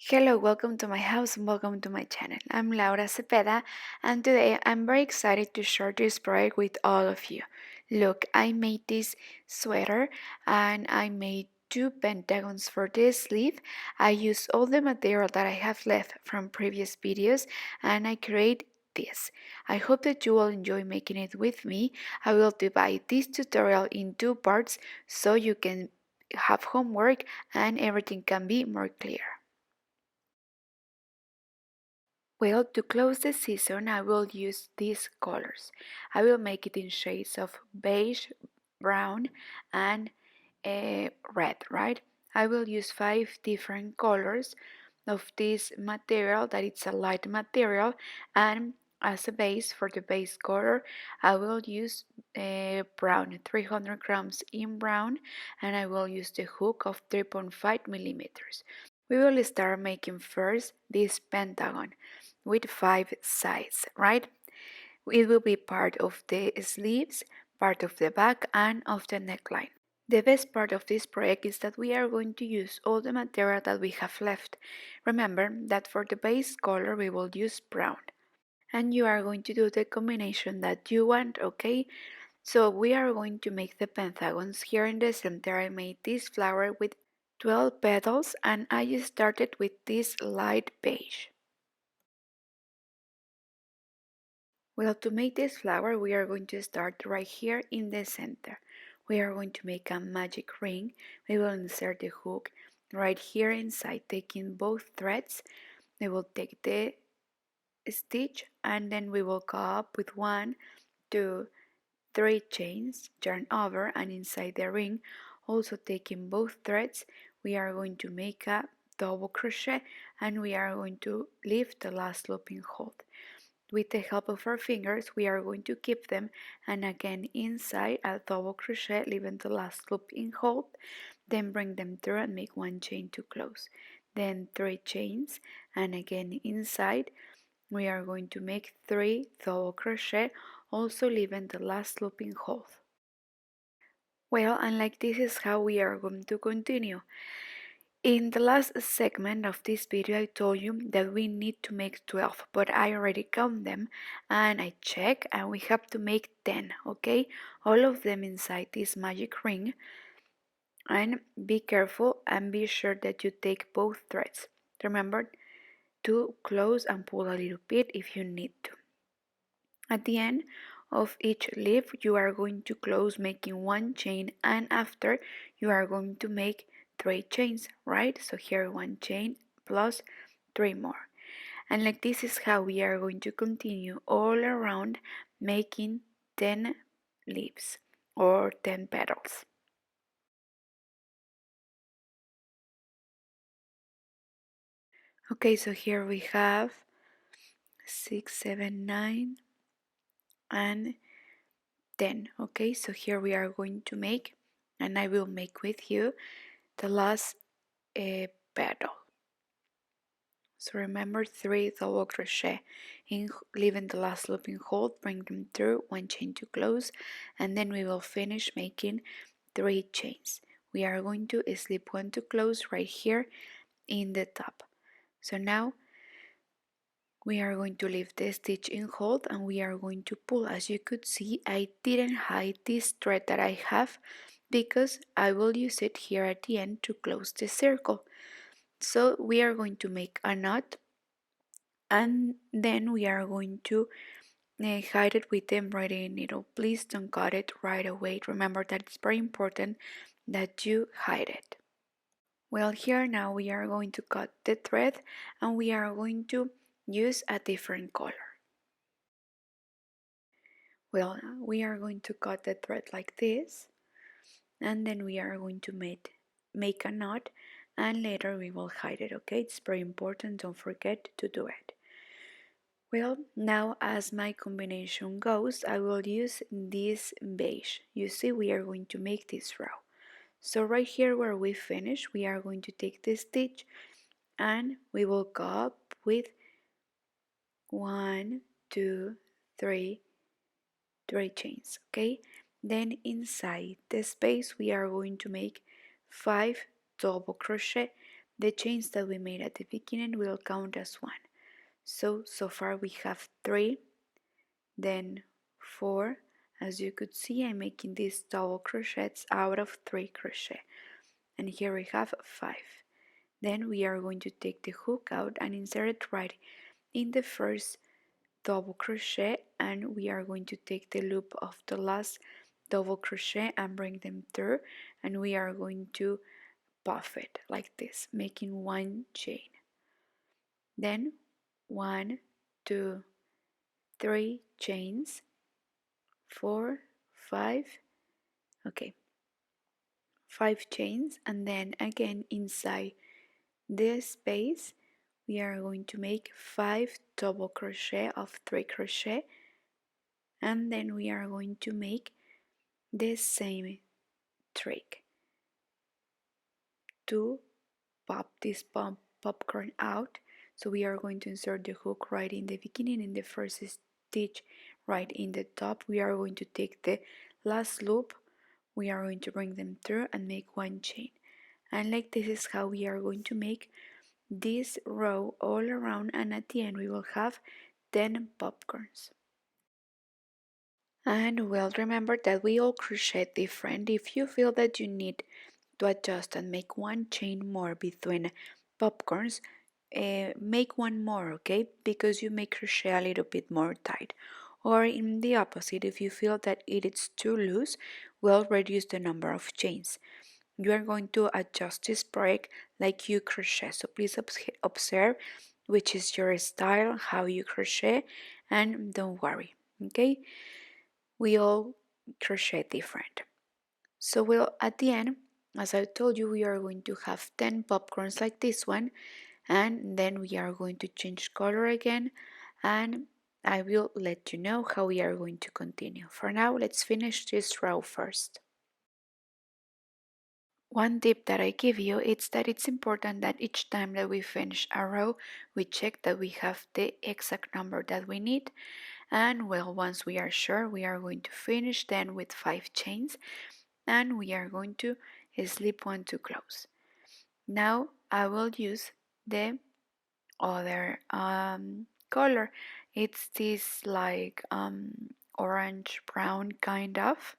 Hello, welcome to my house and welcome to my channel. I'm Laura Cepeda and today I'm very excited to share this project with all of you. Look, I made this sweater and I made two pentagons for this sleeve. I used all the material that I have left from previous videos and I create this. I hope that you will enjoy making it with me. I will divide this tutorial in two parts so you can have homework and everything can be more clear. Well, to close the season, I will use these colors. I will make it in shades of beige, brown, and red, right? I will use 5 different colors of this material that it's a light material, and as a base for the base color I will use brown, 300 grams in brown, and I will use the hook of 3.5 millimeters. We will start making first this pentagon with 5 sides, right? It will be part of the sleeves, part of the back, and of the neckline. The best part of this project is that we are going to use all the material that we have left. Remember that for the base color we will use brown. And you are going to do the combination that you want, okay? So we are going to make the pentagons. Here in the center I made this flower with 12 petals and I just started with this light beige. Well, to make this flower, we are going to start right here in the center. We are going to make a magic ring. We will insert the hook right here inside, taking both threads. We will take the stitch and then we will go up with 1, 2, 3 chains, turn over, and inside the ring, also taking both threads, we are going to make a double crochet and we are going to leave the last loop in hold. With the help of our fingers, we are going to keep them and again inside a double crochet, leaving the last loop in hold, then bring them through and make 1 chain to close. Then 3 chains and again inside, we are going to make 3 double crochet, also leaving the last loop in hold. Well, and like this is how we are going to continue. In the last segment of this video I told you that we need to make 12, but I already count them and I check and we have to make 10, okay? All of them inside this magic ring, and be careful and be sure that you take both threads. Remember to close and pull a little bit if you need to. At the end of each leaf you are going to close making 1 chain and after you are going to make 3 chains, right? So here 1 chain plus 3 more. And like this is how we are going to continue all around making 10 leaves or 10 petals. Okay, so here we have 6, 7, 9 and 10. Okay, so here we are going to make, and I will make with you the last petal. So remember 3 double crochet in, leaving the last loop in hold, bring them through, 1 chain to close, and then we will finish making 3 chains. We are going to slip 1 to close right here in the top. So now we are going to leave the stitch in hold and we are going to pull. As you could see, I didn't hide this thread that I have because I will use it here at the end to close the circle. So we are going to make a knot and then we are going to hide it with the embroidery needle. Please don't cut it right away. Remember that it's very important that you hide it. Well, here now we are going to cut the thread and we are going to use a different color. Well, we are going to cut the thread like this and then we are going to make a knot and later we will hide it, okay? It's very important, don't forget to do it. Well, now as my combination goes, I will use this beige. You see, we are going to make this row. So right here where we finish, we are going to take this stitch and we will go up with 1, 2, 3 chains, okay? Then inside the space we are going to make 5 double crochet, The chains that we made at the beginning will count as one. So far we have 3, then 4. As you could see, I'm making these double crochets out of 3 crochet. And here we have 5. Then we are going to take the hook out and insert it right in the first double crochet, and we are going to take the loop of the last double crochet and bring them through, and we are going to puff it like this, making 1 chain. Then 1, 2, 3 chains, 4, 5, okay, 5 chains, and then again inside this space we are going to make 5 double crochet of 3 crochet, and then we are going to make the same trick to pop this popcorn out. So we are going to insert the hook right in the beginning in the first stitch right in the top. We are going to take the last loop, we are going to bring them through and make 1 chain, and like this is how we are going to make this row all around, and at the end we will have 10 popcorns. And well, remember that we all crochet different. If you feel that you need to adjust and make 1 chain more between popcorns, make 1 more, okay, because you may crochet a little bit more tight. Or in the opposite, if you feel that it is too loose, well, reduce the number of chains. You are going to adjust this break like you crochet, so please observe which is your style, how you crochet, and don't worry, okay, we all crochet different. So well, at the end, as I told you, we are going to have 10 popcorns like this one, and then we are going to change color again, and I will let you know how we are going to continue. For now, let's finish this row first. One tip that I give you is that it's important that each time that we finish a row, we check that we have the exact number that we need. And well, once we are sure, we are going to finish then with 5 chains, and we are going to slip 1 to close. Now I will use the other color. It's this like orange brown kind of.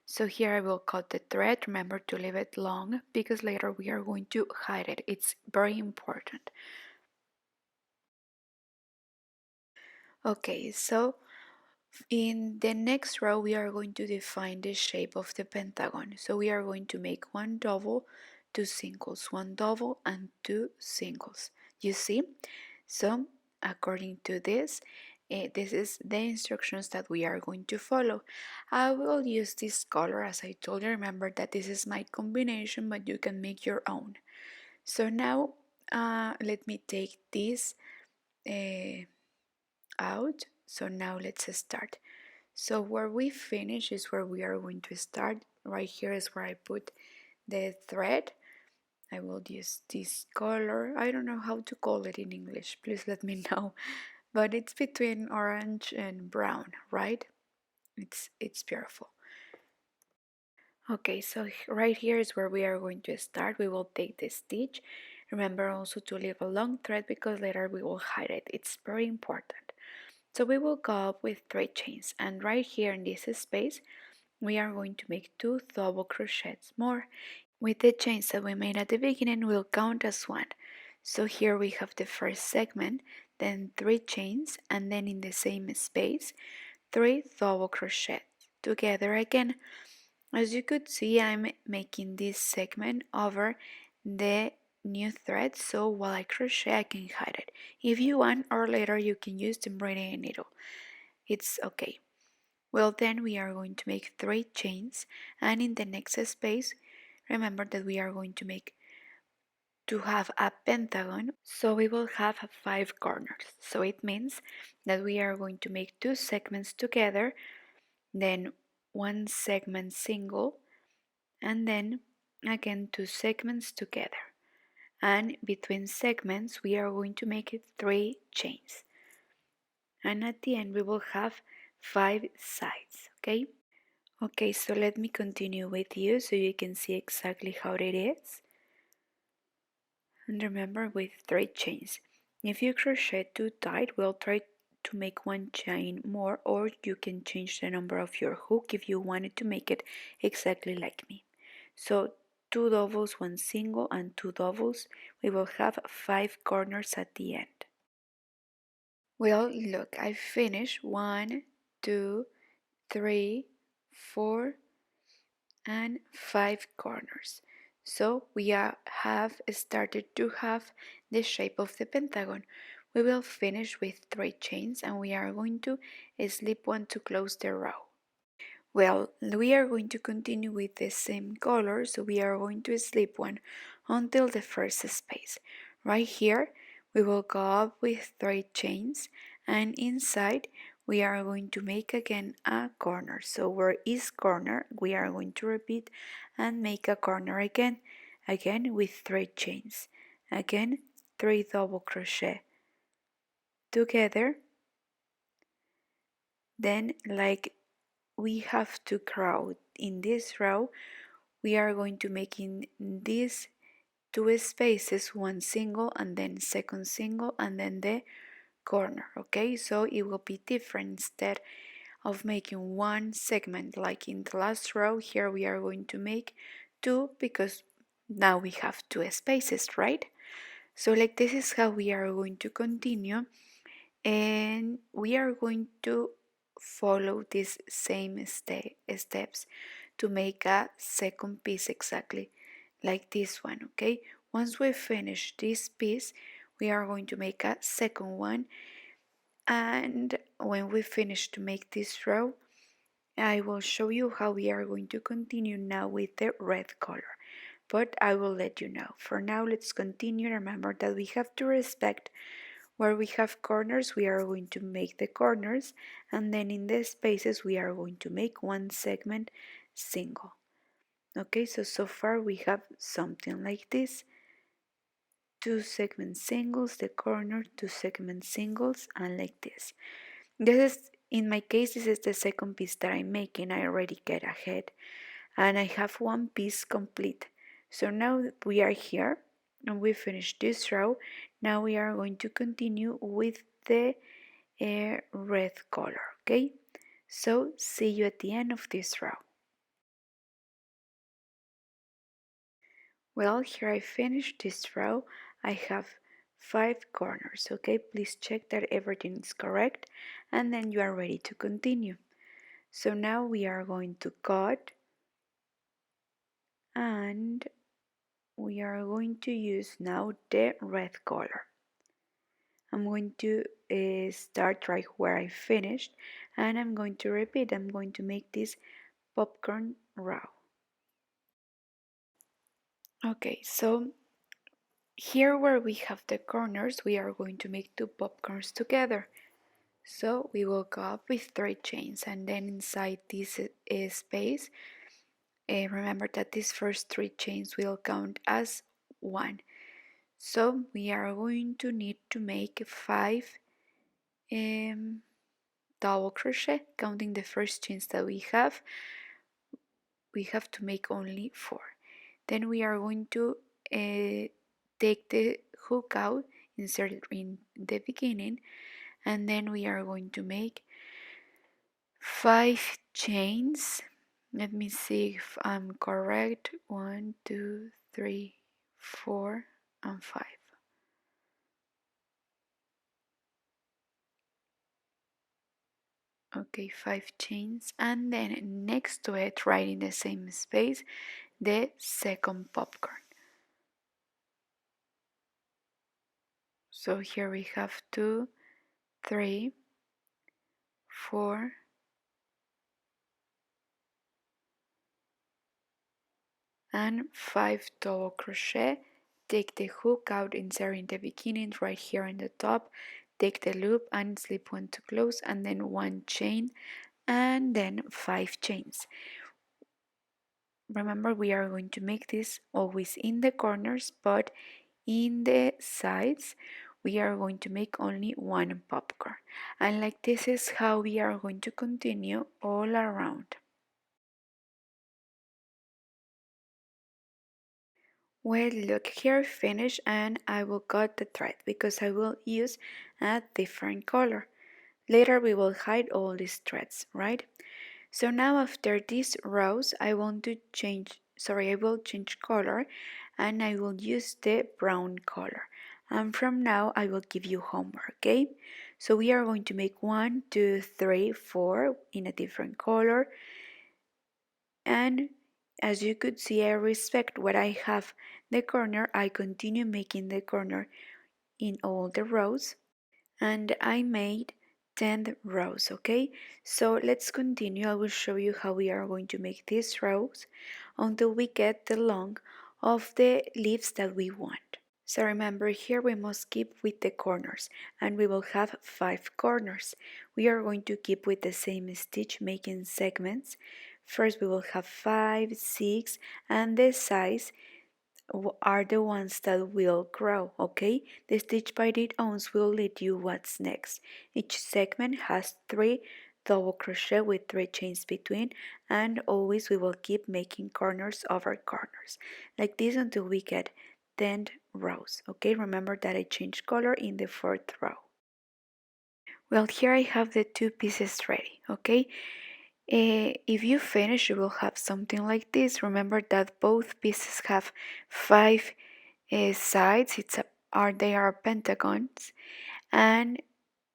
So here I will cut the thread. Remember to leave it long because later we are going to hide it. It's very important. Okay, so in the next row we are going to define the shape of the pentagon. So we are going to make 1 double, 2 singles, 1 double and 2 singles. You see? So according to this, this is the instructions that we are going to follow. I will use this color as I told you. Remember that this is my combination, but you can make your own. So now let me take this out. So now let's start. So where we finish is where we are going to start. Right here is where I put the thread. I will use this color. I don't know how to call it in English. Please let me know. But it's between orange and brown, right? It's beautiful. Okay, so right here is where we are going to start. We will take the stitch. Remember also to leave a long thread because later we will hide it. It's very important. So we will go up with 3 chains, and right here in this space we are going to make 2 double crochets more. With the chains that we made at the beginning, we'll count as 1. So here we have the first segment, then 3 chains, and then in the same space 3 double crochets together again. As you could see, I'm making this segment over the new thread, so while I crochet I can hide it. If you want, or later you can use the embroidery needle, it's okay. Well, then we are going to make 3 chains, and in the next space, remember that we are going to have a pentagon, so we will have 5 corners. So it means that we are going to make 2 segments together, then 1 segment single, and then again 2 segments together. And between segments we are going to make 3 chains, and at the end we will have 5 sides. Okay, so let me continue with you so you can see exactly how it is. And remember, with 3 chains. If you crochet too tight, we'll try to make 1 chain more, or you can change the number of your hook if you wanted to make it exactly like me. So 2 doubles, 1 single, and 2 doubles. We will have 5 corners at the end. Well, look, I finished 1, 2, 3, 4, and 5 corners. So we have started to have the shape of the pentagon. We will finish with 3 chains and we are going to slip 1 to close the row. Well, we are going to continue with the same color, so we are going to slip 1 until the first space. Right here, we will go up with 3 chains, and inside we are going to make again a corner. So where is corner, we are going to repeat and make a corner again with 3 chains. Again, 3 double crochet together. Then, like we have to crowd in this row, we are going to make in these 2 spaces 1 single and then second single and then the corner. Okay, so it will be different. Instead of making 1 segment like in the last row, here we are going to make 2 because now we have 2 spaces, right? So like this is how we are going to continue, and we are going to follow these same steps to make a second piece exactly like this one. Okay, once we finish this piece, we are going to make a second one, and when we finish to make this row, I will show you how we are going to continue now with the red color, but I will let you know. For now, let's continue. Remember that we have to respect where we have corners, we are going to make the corners, and then in the spaces we are going to make 1 segment single. Okay, so far we have something like this: 2 segment singles, the corner, 2 segment singles, and like this. This is, in my case, this is the second piece that I'm making. I already get ahead, and I have 1 piece complete. So now that we are here and we finished this row, now we are going to continue with the red color. Okay, so see you at the end of this row. Well, here I finished this row. I have 5 corners. Okay, please check that everything is correct, and then you are ready to continue. So now we are going to cut, and we are going to use now the red color. I'm going to start right where I finished, and I'm going to repeat. I'm going to make this popcorn row. Okay, so here where we have the corners, we are going to make 2 popcorns together. So we will go up with 3 chains, and then inside this space, remember that these first 3 chains will count as 1. So we are going to need to make 5 double crochet. Counting the first chains that we have to make only 4. Then we are going to take the hook out, insert it in the beginning, and then we are going to make 5 chains. Let me see if I'm correct. 1, 2, 3, 4, and 5. Okay, 5 chains, and then next to it, right in the same space, the second popcorn. So here we have 2, 3, 4, and 5 double crochet. Take the hook out, insert in the beginning right here on the top, take the loop and slip 1 to close, and then 1 chain, and then 5 chains. Remember, we are going to make this always in the corners, but in the sides we are going to make only 1 popcorn, and like this is how we are going to continue all around. Well, look here, finish, and I will cut the thread because I will use a different color. Later we will hide all these threads, right? So now after these rows, I will change color and I will use the brown color. And from now I will give you homework, okay? So we are going to make 1, 2, 3, 4 in a different color. And as you could see, I respect what I have the corner. I continue making the corner in all the rows and I made 10 rows, okay? So let's continue. I will show you how we are going to make these rows until we get the length of the leaves that we want. So remember, here we must keep with the corners and we will have 5 corners. We are going to keep with the same stitch making segments. First we will have 5, 6 and the size are the ones that will grow, okay? The stitch by the owns will lead you what's next. Each segment has 3 double crochet with 3 chains between, and always we will keep making corners over corners like this until we get 10 rows, okay? Remember that I changed color in the 4th row. Well, here I have the 2 pieces ready, okay? If you finish, you will have something like this. Remember that both pieces have 5 sides. They are pentagons, and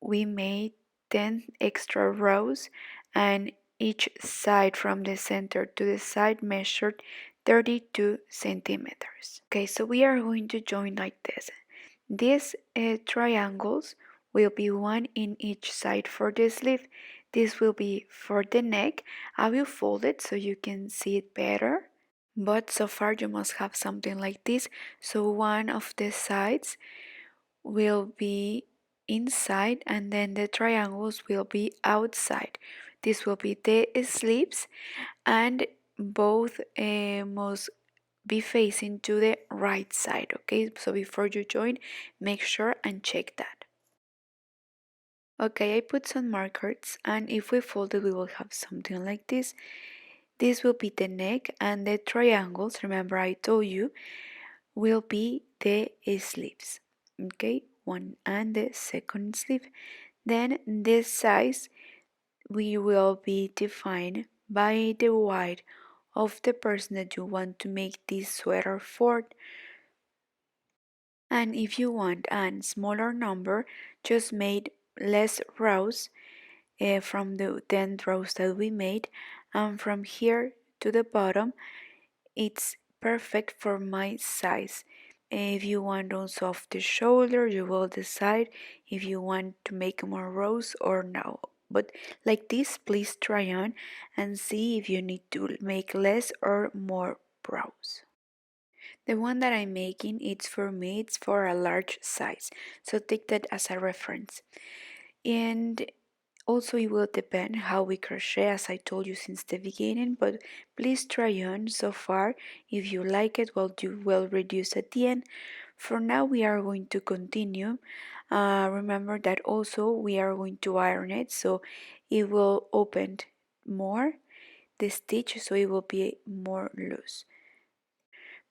we made 10 extra rows, and each side from the center to the side measured 32 centimeters. Okay, so we are going to join like this. These triangles will be one in each side for the sleeve. This will be for the neck. I will fold it so you can see it better. But so far you must have something like this. So one of the sides will be inside and then the triangles will be outside. This will be the sleeves and both must be facing to the right side, okay? So before you join, make sure and check that. Okay, I put some markers and if we fold it we will have something like this. This will be the neck and the triangles, remember I told you, will be the sleeves, okay? One and the second sleeve. Then this size we will be defined by the height of the person that you want to make this sweater for. And if you want a smaller number, just make less rows from the 10 rows that we made, and from here to the bottom it's perfect for my size. If you want also off the shoulder, you will decide if you want to make more rows or no. But like this, please try on and see if you need to make less or more rows. The one that I'm making, it's for me, it's for a large size. So take that as a reference. And also, it will depend how we crochet, as I told you since the beginning, but please try on so far. If you like it, well, you will reduce at the end. For now, we are going to continue. Remember that also we are going to iron it, so it will open more the stitch, so it will be more loose.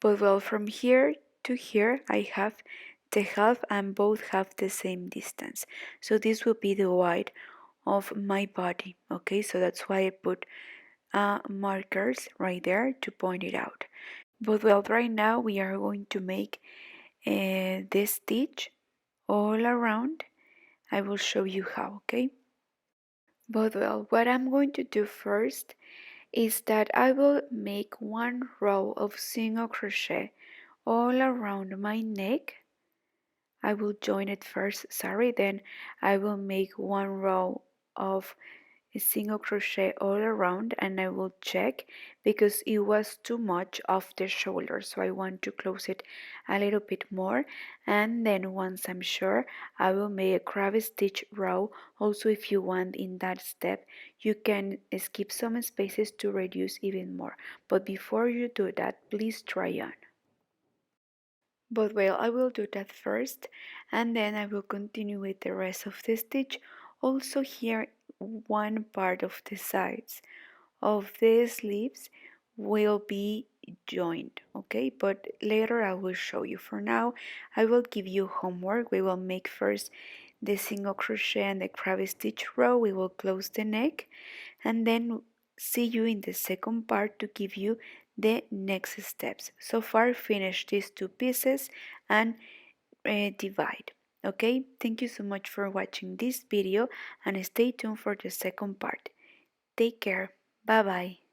But well, from here to here, I have the half and both have the same distance. So this will be the wide of my body, okay? So that's why I put markers right there to point it out. But well, right now we are going to make this stitch all around. I will show you how, okay? But well, what I'm going to do first is that I will make one row of single crochet all around my neck. I will join it first, sorry, then I will make one row of a single crochet all around and I will check because it was too much off the shoulder, so I want to close it a little bit more, and then once I'm sure I will make a crab stitch row. Also, if you want in that step you can skip some spaces to reduce even more, but before you do that please try on. But well, I will do that first and then I will continue with the rest of the stitch. Also here one part of the sides of the sleeves will be joined, okay, but later I will show you. For now I will give you homework. We will make first the single crochet and the crab stitch row. We will close the neck and then see you in the second part to give you the next steps. So far finish these two pieces and divide. Okay, thank you so much for watching this video and stay tuned for the second part. Take care. Bye bye.